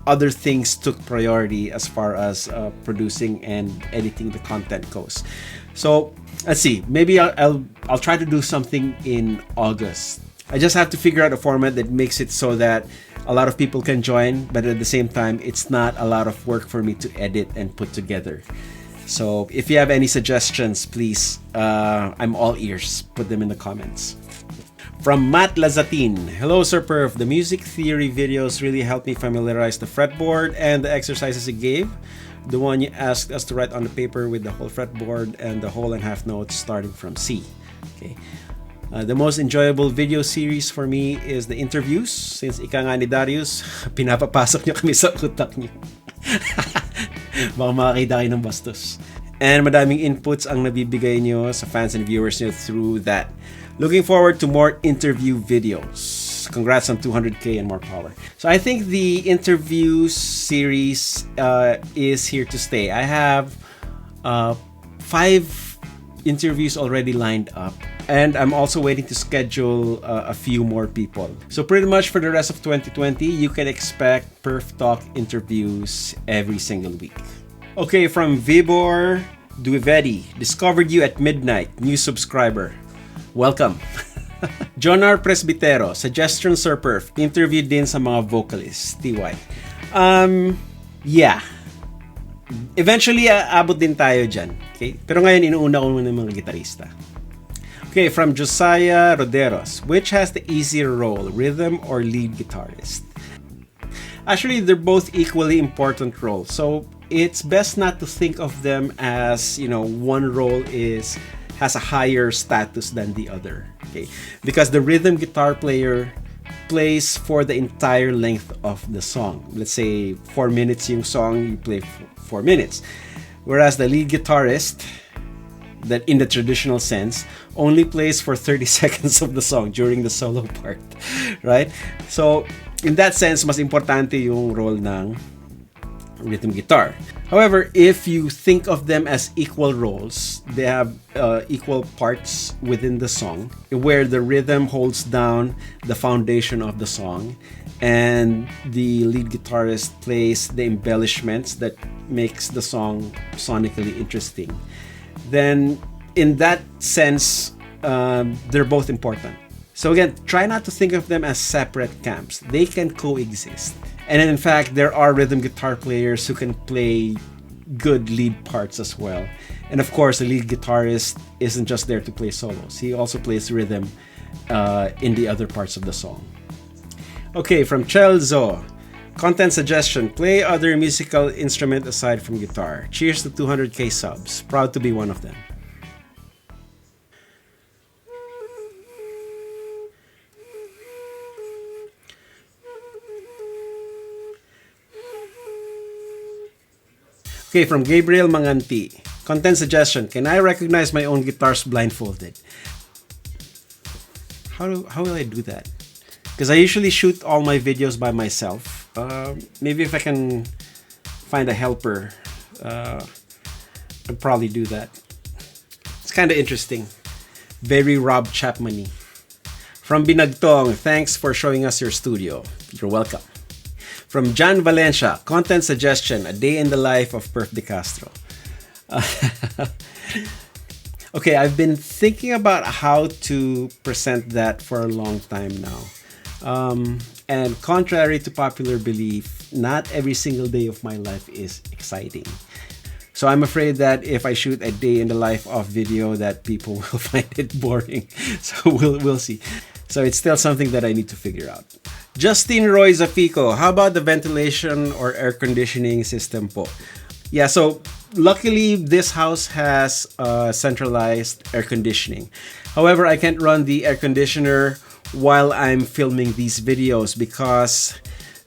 other things took priority as far as producing and editing the content goes. So let's see. Maybe I'll try to do something in August. I just have to figure out a format that makes it so that a lot of people can join, but at the same time, it's not a lot of work for me to edit and put together. So if you have any suggestions, please, I'm all ears. Put them in the comments. From Matt Lazatin, hello Sir Perf. The music theory videos really helped me familiarize the fretboard and the exercises you gave. The one you asked us to write on the paper with the whole fretboard and the whole and half notes starting from C. Okay. The most enjoyable video series for me is the interviews, since ika nga ni Darius, pinapapasok niyo kami sa utak niyo. Baka makakita kayo ng bastos. And madaming inputs ang nabibigay niyo sa fans and viewers niyo through that. Looking forward to more interview videos. Congrats on 200K and more power. So I think the interview series is here to stay. I have 5 interviews already lined up, and I'm also waiting to schedule a few more people. So pretty much for the rest of 2020, you can expect Perf Talk interviews every single week. Okay, from Vibor Duivedi, discovered you at midnight, new subscriber. Welcome. Jonar Presbitero, suggestion Sir Perf, interview din sa mga vocalists, TY. Yeah. Eventually, abot din tayo dyan. Okay? Pero ngayon, inuuna ko muna ng mga gitarista. Okay, from Josiah Roderos, which has the easier role, rhythm or lead guitarist? Actually, they're both equally important roles. So, it's best not to think of them as, one role has a higher status than the other. Okay? Because the rhythm guitar player plays for the entire length of the song. Let's say 4 minutes yung song, you play 4 minutes. Whereas the lead guitarist, that in the traditional sense, only plays for 30 seconds of the song during the solo part. Right? So, in that sense, mas importante yung role ng rhythm guitar. However, if you think of them as equal roles, they have equal parts within the song, where the rhythm holds down the foundation of the song and the lead guitarist plays the embellishments that makes the song sonically interesting. Then in that sense, they're both important. So again, try not to think of them as separate camps. They can coexist. And in fact, there are rhythm guitar players who can play good lead parts as well. And of course, the lead guitarist isn't just there to play solos. He also plays rhythm in the other parts of the song. Okay, from Chelzo, content suggestion, play other musical instrument aside from guitar. Cheers to 200K subs. Proud to be one of them. Okay, from Gabriel Manganti. Content suggestion. Can I recognize my own guitars blindfolded? How will I do that? Because I usually shoot all my videos by myself. Maybe if I can find a helper, I'd probably do that. It's kind of interesting. Very Rob Chapman-y. From Binagtong, thanks for showing us your studio. You're welcome. From John Valencia, content suggestion, a day in the life of Perf De Castro. Okay, I've been thinking about how to present that for a long time now. And contrary to popular belief, not every single day of my life is exciting. So I'm afraid that if I shoot a day in the life of video, that people will find it boring. So we'll see. So it's still something that I need to figure out. Justin Roy Zafico, how about the ventilation or air conditioning system po? Yeah, so luckily this house has centralized air conditioning. However, I can't run the air conditioner while I'm filming these videos because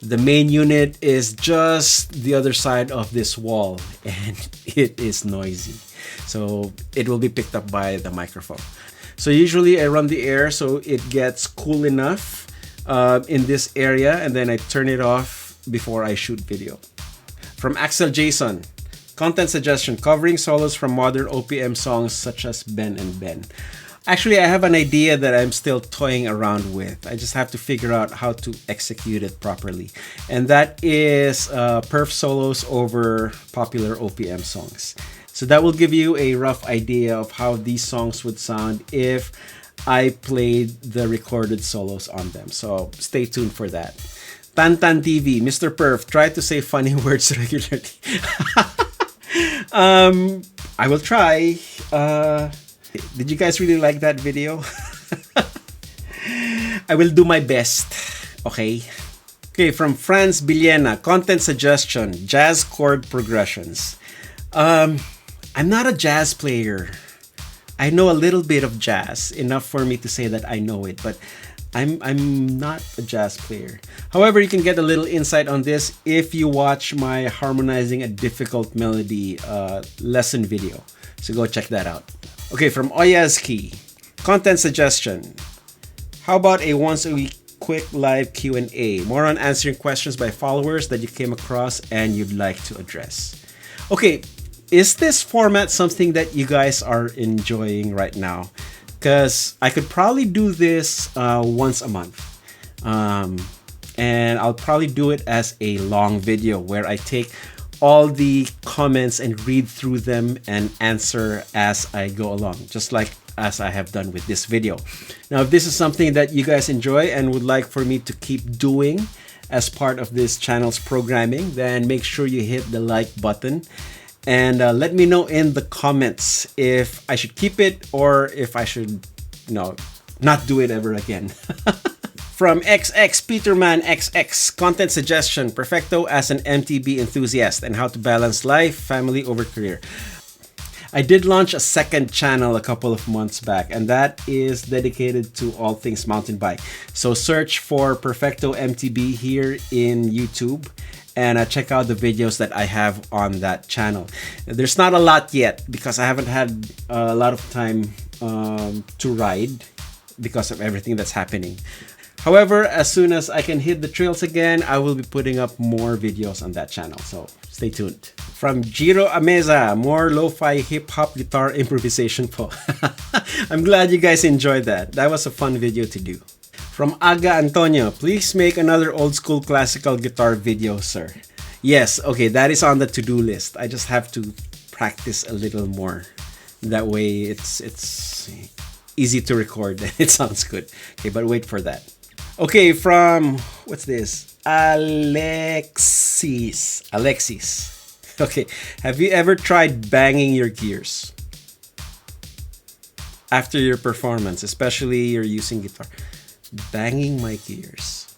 the main unit is just the other side of this wall and it is noisy. So it will be picked up by the microphone. So usually I run the air so it gets cool enough in this area, and then I turn it off before I shoot video. From Axel Jason, content suggestion, covering solos from modern OPM songs such as Ben and Ben. Actually, I have an idea that I'm still toying around with. I just have to figure out how to execute it properly. And that is perf solos over popular OPM songs. So that will give you a rough idea of how these songs would sound if I played the recorded solos on them. So stay tuned for that. Tantan TV, Mr. Perf, try to say funny words regularly. I will try. Did you guys really like that video? I will do my best. Okay. Okay, from Franz Villena, content suggestion, jazz chord progressions. I'm not a jazz player. I know a little bit of jazz, enough for me to say that I know it, but I'm not a jazz player. However, you can get a little insight on this if you watch my harmonizing a difficult melody lesson video. So go check that out. Okay, from Oyazki, content suggestion. How about a once a week quick live Q&A? More on answering questions by followers that you came across and you'd like to address. Okay, is this format something that you guys are enjoying right now? Because I could probably do this once a month. And I'll probably do it as a long video where I take all the comments and read through them and answer as I go along, just like as I have done with this video. Now, if this is something that you guys enjoy and would like for me to keep doing as part of this channel's programming, then make sure you hit the like button and let me know in the comments if I should keep it or if I should, not do it ever again. From XX Peterman XX, content suggestion, perfecto as an MTB enthusiast and how to balance life, family over career. I did launch a second channel a couple of months back, and that is dedicated to all things mountain bike. So search for Perfecto MTB here in YouTube and check out the videos that I have on that channel. There's not a lot yet because I haven't had a lot of time to ride because of everything that's happening. However, as soon as I can hit the trails again, I will be putting up more videos on that channel. So stay tuned. From Jiro Ameza, more lo-fi hip-hop guitar improvisation po. I'm glad you guys enjoyed that. That was a fun video to do. From Aga Antonio, please make another old school classical guitar video, sir. Yes, okay, that is on the to-do list. I just have to practice a little more. That way it's easy to record and it sounds good. Okay, but wait for that. Okay, from, what's this? Alexis. Okay, have you ever tried banging your gears after your performance, especially you're using guitar? Banging my gears.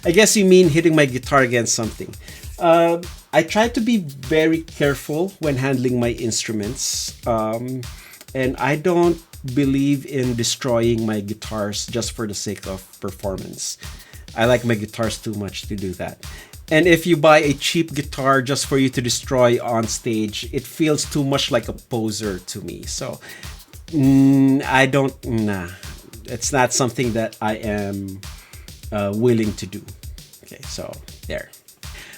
I guess you mean hitting my guitar against something. I try to be very careful when handling my instruments, and I don't believe in destroying my guitars just for the sake of performance. I like my guitars too much to do that. And if you buy a cheap guitar just for you to destroy on stage, it feels too much like a poser to me. So it's not something that I am willing to do. Okay, so there.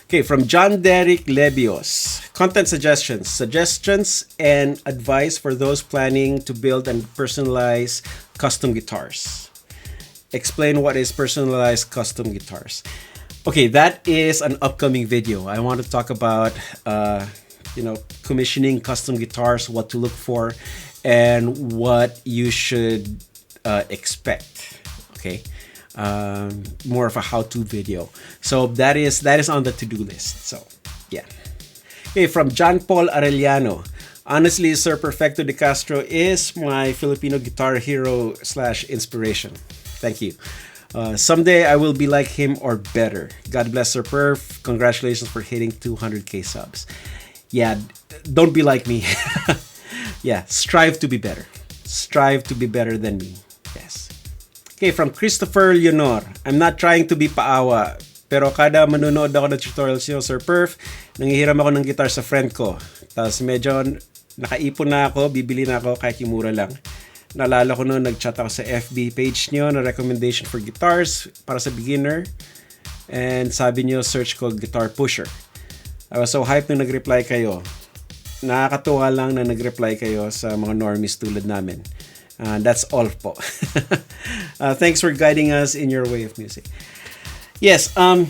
Okay, from John Derek Lebios, content suggestions and advice for those planning to build and personalize custom guitars. Explain what is personalized custom guitars. Okay, that is an upcoming video. I want to talk about commissioning custom guitars, what to look for, and what you should expect. Okay. more of a how-to video. So that is on the to-do list. So yeah. Okay, from John Paul Arellano. Honestly, Sir Perfecto de Castro is my Filipino guitar hero / inspiration. Thank you. Someday I will be like him or better. God bless Sir Perf. Congratulations for hitting 200k subs. Yeah, don't be like me. Yeah, strive to be better. Strive to be better than me. Yes. Okay, from Christopher Leonor. I'm not trying to be paawa, pero kada manonood ako ng tutorials niyo, Sir Perf, nangihiram ako ng guitar sa friend ko. Tapos medyo nakaipon na ako, bibili na ako kahit yung mura lang. Naalala ko noon, nag-chat ako sa FB page niyo na recommendation for guitars para sa beginner. And sabi niyo, search ko Guitar Pusher. I was so hyped nung nag-reply kayo. Nakakatuwa lang na nag-reply kayo sa mga normies tulad namin. That's all po. Thanks for guiding us in your way of music. Yes, I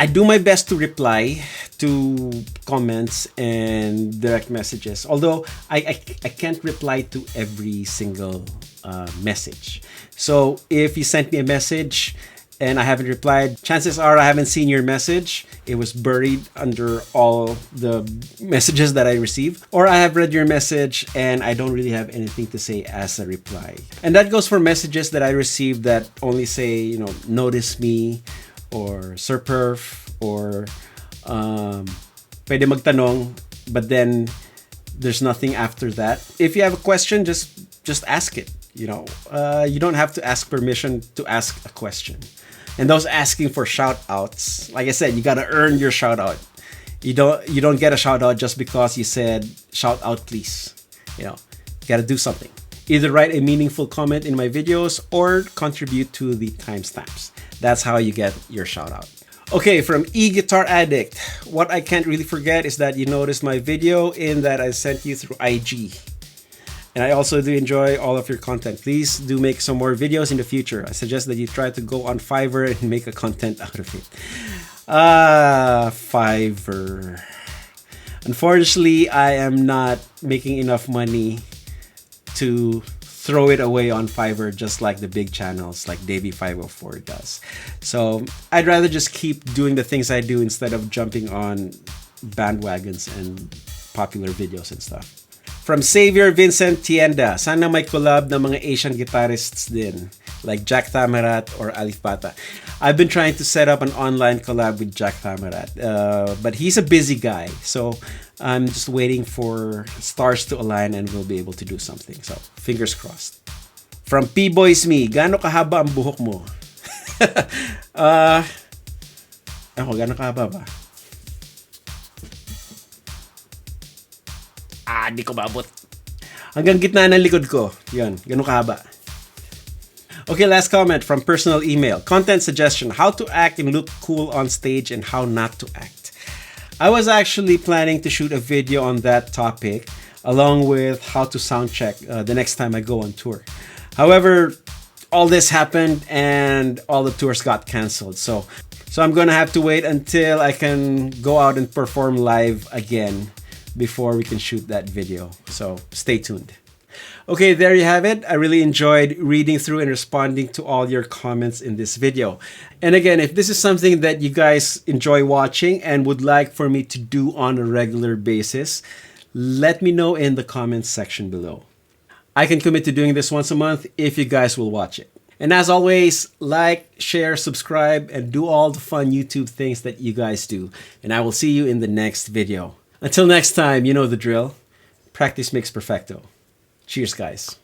do my best to reply to comments and direct messages. Although I can't reply to every single message. So if you sent me a message and I haven't replied, chances are I haven't seen your message. It was buried under all the messages that I received. Or I have read your message and I don't really have anything to say as a reply. And that goes for messages that I received that only say, notice me, or Sir Perf, or pwede magtanong, but then there's nothing after that. If you have a question, just ask it. You don't have to ask permission to ask a question. And those asking for shout outs, like I said, you gotta earn your shout out. You don't get a shout out just because you said shout out please. You gotta do something. Either write a meaningful comment in my videos or contribute to the timestamps. That's how you get your shout out. Okay, from E-Guitar Addict. What I can't really forget is that you noticed my video in that I sent you through IG. And I also do enjoy all of your content. Please do make some more videos in the future. I suggest that you try to go on Fiverr and make a content out of it. Fiverr. Unfortunately, I am not making enough money to throw it away on Fiverr just like the big channels like Davey504 does. So I'd rather just keep doing the things I do instead of jumping on bandwagons and popular videos and stuff. From Xavier Vincent Tienda, sana may collab ng mga Asian guitarists din, like Jack Tamarat or Alif Bata. I've been trying to set up an online collab with Jack Tamarat, but he's a busy guy, so I'm just waiting for stars to align and we'll be able to do something. So, fingers crossed. From P-Boys Me, gaano kahaba ang buhok mo? Gaano kahaba ba? Di ko maabot. Hanggang gitna ng likod ko. Yun, ganun kahaba. Okay, last comment from personal email. Content suggestion, how to act and look cool on stage and how not to act. I was actually planning to shoot a video on that topic along with how to sound check the next time I go on tour. However, all this happened and all the tours got canceled. So I'm gonna have to wait until I can go out and perform live again before we can shoot that video. So stay tuned. Okay, there you have it. I really enjoyed reading through and responding to all your comments in this video. And again, if this is something that you guys enjoy watching and would like for me to do on a regular basis, let me know in the comments section below. I can commit to doing this once a month if you guys will watch it. And as always, like, share, subscribe, and do all the fun YouTube things that you guys do. And I will see you in the next video. Until next time, you know the drill. Practice makes perfecto. Cheers, guys.